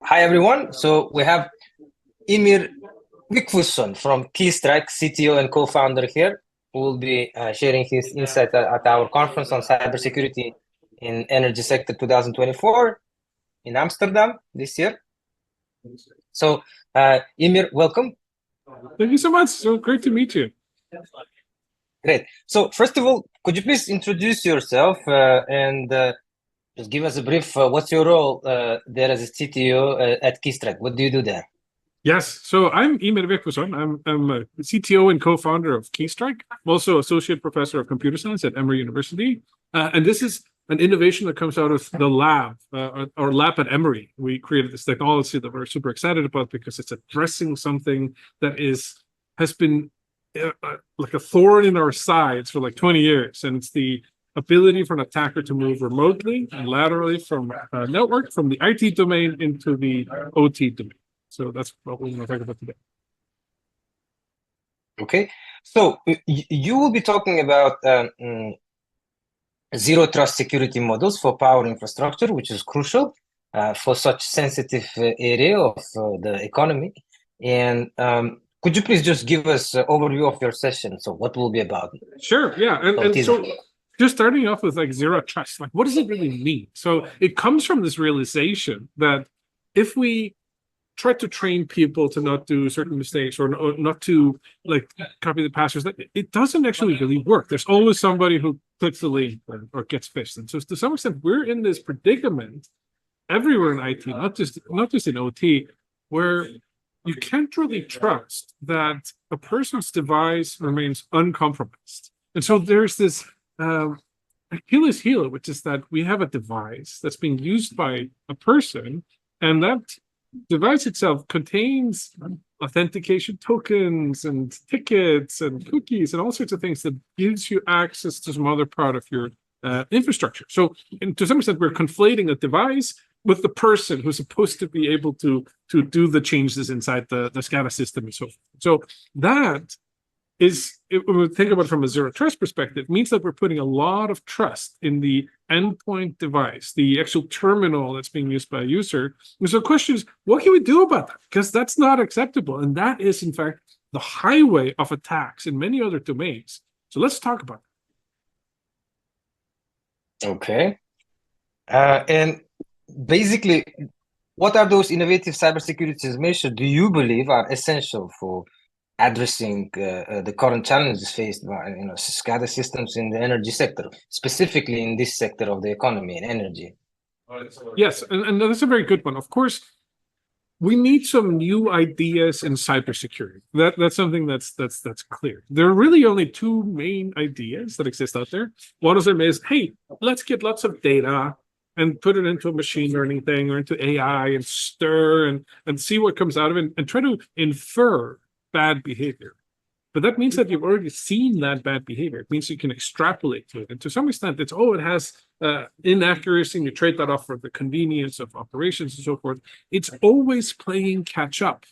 Hi everyone. So we have Ymir Vigfusson from Keystrike, CTO and co-founder here, who will be sharing his insight at our conference on cybersecurity in energy sector 2024 in Amsterdam this year. So Ymir, welcome. Thank you so much. So great to meet you. Great. So first of all, could you please introduce yourself and just give us a brief, what's your role there as a CTO at Keystrike? What do you do there? Yes, so I'm Ymir Vigfusson. I'm a CTO and co-founder of Keystrike. I'm also associate professor of computer science at Emory University. And this is an innovation that comes out of the lab, our lab at Emory. We created this technology that we're super excited about because it's addressing something that has been like a thorn in our sides for like 20 years. And it's the ability for an attacker to move remotely and laterally from a network, from the IT domain into the OT domain. So that's what we're going to talk about today. Okay, so you will be talking about zero trust security models for power infrastructure, which is crucial for such sensitive area of the economy. And could you please just give us an overview of your session? So what will be about? Sure, yeah. And so just starting off with like zero trust, like what does it really mean? So it comes from this realization that if we try to train people to not do certain mistakes or not to like copy the passwords, it doesn't actually really work. There's always somebody who clicks the link or gets phished. And so to some extent, we're in this predicament everywhere in IT, not just in OT, where you can't really trust that a person's device remains uncompromised. And so there's this Achilles heel, which is that we have a device that's being used by a person, and that device itself contains authentication tokens and tickets and cookies and all sorts of things that gives you access to some other part of your infrastructure. So to some extent, we're conflating a device with the person who's supposed to be able to do the changes inside the SCADA system and so forth. So that is, when we think about it from a zero trust perspective, means that we're putting a lot of trust in the endpoint device, the actual terminal that's being used by a user. And so the question is, what can we do about that? Because that's not acceptable. And that is, in fact, the highway of attacks in many other domains. So let's talk about that. Okay. And basically, what are those innovative cybersecurity measures do you believe are essential for addressing the current challenges faced by SCADA systems in the energy sector, specifically in this sector of the economy and energy? Yes, and that's a very good one. Of course, we need some new ideas in cybersecurity. That's something that's clear. There are really only two main ideas that exist out there. One of them is, hey, let's get lots of data and put it into a machine learning thing or into AI and stir and see what comes out of it and try to infer bad behavior. But that means that you've already seen that bad behavior. It means you can extrapolate to it. And to some extent, it's, it has inaccuracy, and you trade that off for the convenience of operations and so forth. It's always playing catch up.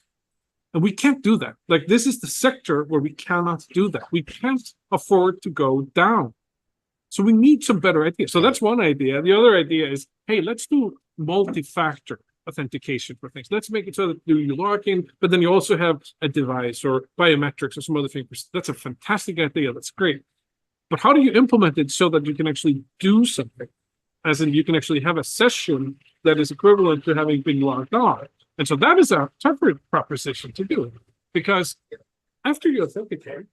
And we can't do that. Like, this is the sector where we cannot do that. We can't afford to go down. So we need some better ideas. So that's one idea. The other idea is, hey, let's do multi-factor authentication for things. Let's make it so that you log in, but then you also have a device or biometrics or some other things. That's a fantastic idea. That's great. But how do you implement it so that you can actually do something? As in, you can actually have a session that is equivalent to having been logged on. And so that is a tougher proposition to do, because after you authenticate,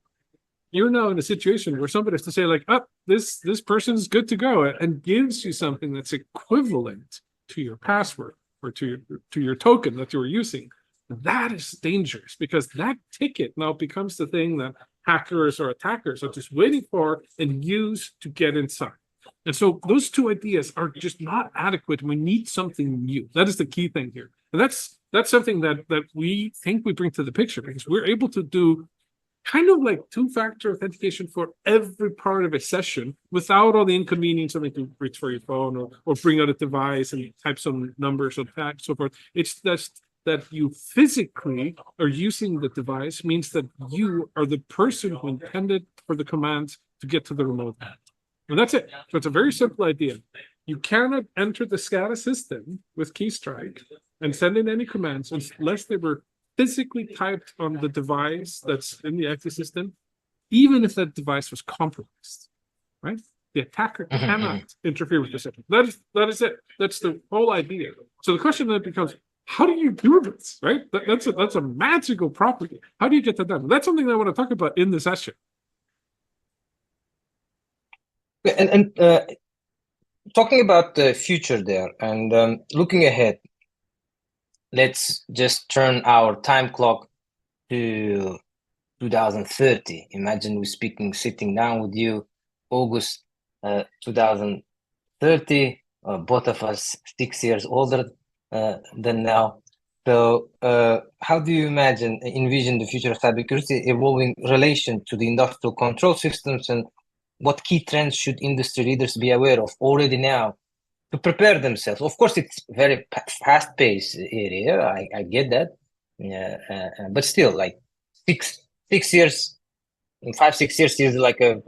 you're now in a situation where somebody has to say, like, oh, this person's good to go, and gives you something that's equivalent to your password or to your token that you were using. That is dangerous, because that ticket now becomes the thing that hackers or attackers are just waiting for and use to get inside. And so those two ideas are just not adequate. We need something new. That is the key thing here. And that's something that we think we bring to the picture, because we're able to do kind of like two-factor authentication for every part of a session without all the inconvenience of having to reach for your phone or bring out a device and type some numbers or so forth. It's just that you physically are using the device means that you are the person who intended for the command to get to the remote. And that's it. So it's a very simple idea. You cannot enter the SCADA system with Keystrike and send in any commands unless they were physically typed on the device that's in the active system, even if that device was compromised, right? The attacker cannot interfere with the system. That is it. That's the whole idea. So the question then becomes, how do you do this, right? That's a magical property. How do you get that done? That's something I want to talk about in the session. And talking about the future there and looking ahead, let's just turn our time clock to 2030. Imagine we're sitting down with you, August 2030, both of us 6 years older than now. So how do you envision the future of cybersecurity evolving in relation to the industrial control systems, and what key trends should industry leaders be aware of already now to prepare themselves? Of course, it's very fast-paced area. I get that, but still, like 6 years, 5-6 years is like a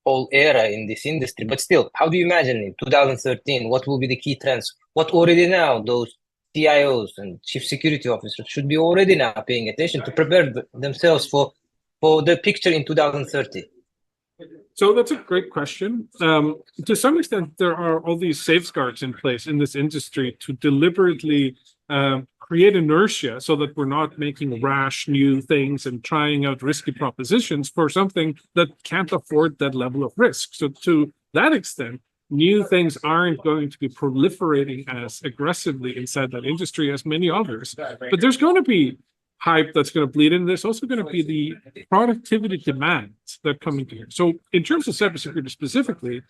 whole era in this industry. But still, how do you imagine in 2013? What will be the key trends? What already now those CIOs and chief security officers should be already now paying attention to prepare themselves for the picture in 2030? So that's a great question. To some extent, there are all these safeguards in place in this industry to deliberately create inertia so that we're not making rash new things and trying out risky propositions for something that can't afford that level of risk. So to that extent, new things aren't going to be proliferating as aggressively inside that industry as many others. But there's going to be hype that's going to bleed in. There's also going to be the productivity demands that come into here. So in terms of cybersecurity specifically,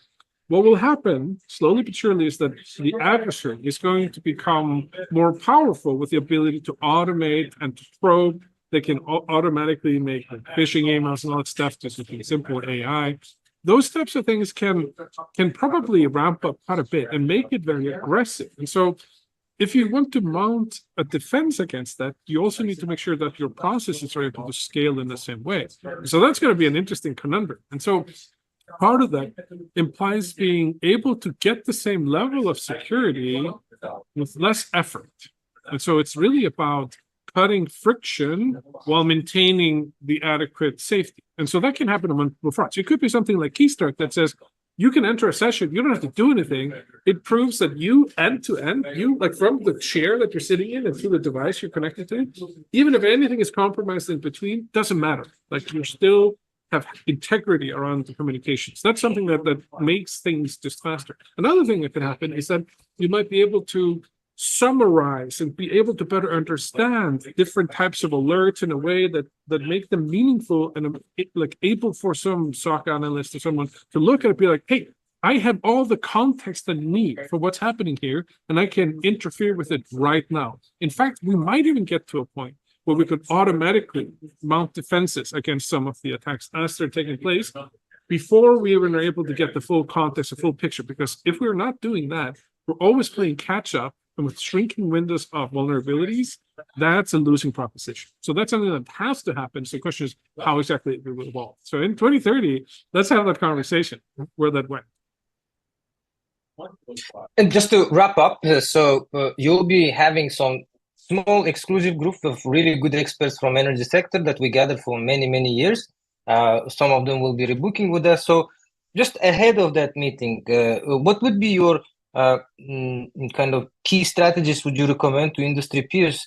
what will happen slowly but surely is that the adversary is going to become more powerful with the ability to automate and to probe. They can automatically make phishing emails and all that stuff just with simple AI. Those types of things can probably ramp up quite a bit and make it very aggressive. And so if you want to mount a defense against that, you also need to make sure that your processes are able to scale in the same way. So that's going to be an interesting conundrum. And so part of that implies being able to get the same level of security with less effort. And so it's really about cutting friction while maintaining the adequate safety. And so that can happen on multiple fronts. It could be something like Keystrike that says, you can enter a session, you don't have to do anything. It proves that you end to end, you like from the chair that you're sitting in and through the device you're connected to, even if anything is compromised in between, doesn't matter. Like you still have integrity around the communications. That's something that makes things just faster. Another thing that can happen is that you might be able to summarize and be able to better understand different types of alerts in a way that make them meaningful and like able for some SOC analyst or someone to look at it and be like, hey, I have all the context I need for what's happening here, and I can interfere with it right now. In fact, we might even get to a point where we could automatically mount defenses against some of the attacks as they're taking place before we even are able to get the full context, the full picture. Because if we're not doing that, we're always playing catch up. And with shrinking windows of vulnerabilities, that's a losing proposition. So that's something that has to happen. So the question is, how exactly it will evolve? So in 2030, let's have that conversation where that went. And just to wrap up, you'll be having some small exclusive group of really good experts from energy sector that we gathered for many, many years. Some of them will be rebooking with us. So just ahead of that meeting, what would be your kind of key strategies would you recommend to industry peers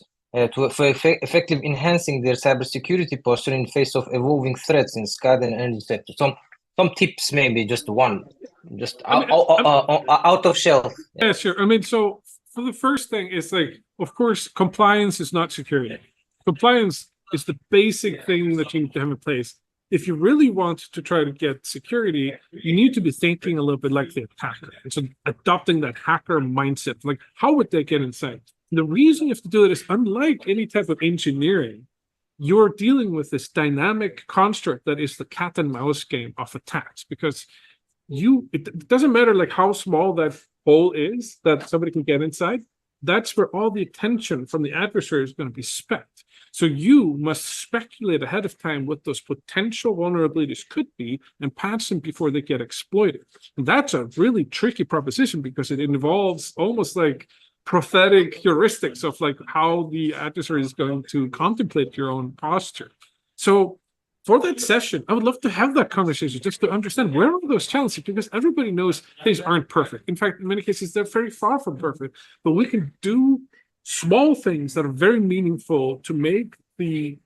for effective enhancing their cybersecurity posture in face of evolving threats in SCADA and energy sector? Some tips, maybe just one, just out of shelf. Yeah, sure. I mean, so for the first thing, it's like, of course, compliance is not security. Compliance is the basic thing that you need to have in place. If you really want to try to get security, you need to be thinking a little bit like the attacker. And so adopting that hacker mindset, like how would they get inside? And the reason you have to do it is unlike any type of engineering, you're dealing with this dynamic construct that is the cat and mouse game of attacks, because it doesn't matter like how small that hole is that somebody can get inside. that's where all the attention from the adversary is going to be spent. So you must speculate ahead of time what those potential vulnerabilities could be and patch them before they get exploited. And that's a really tricky proposition because it involves almost like prophetic heuristics of like how the adversary is going to contemplate your own posture. So for that session, I would love to have that conversation just to understand where are those challenges, because everybody knows things aren't perfect. In fact, in many cases, they're very far from perfect, but we can do small things that are very meaningful to make the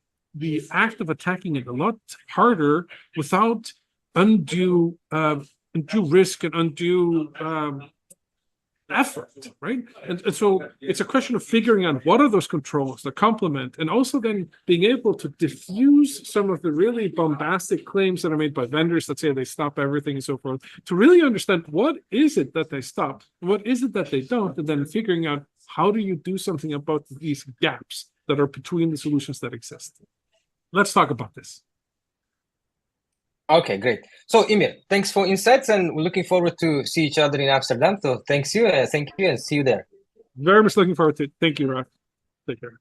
act of attacking it a lot harder without undue risk and undue effort, right? And so it's a question of figuring out what are those controls that complement, and also then being able to diffuse some of the really bombastic claims that are made by vendors that say they stop everything and so forth, to really understand what is it that they stop, what is it that they don't, and then figuring out how do you do something about these gaps that are between the solutions that exist. Let's talk about this. Okay, great. So Ymir, thanks for insights, and we're looking forward to see each other in Amsterdam. So thank you, and see you there. Very much looking forward to it. Thank you, Raf. Take care.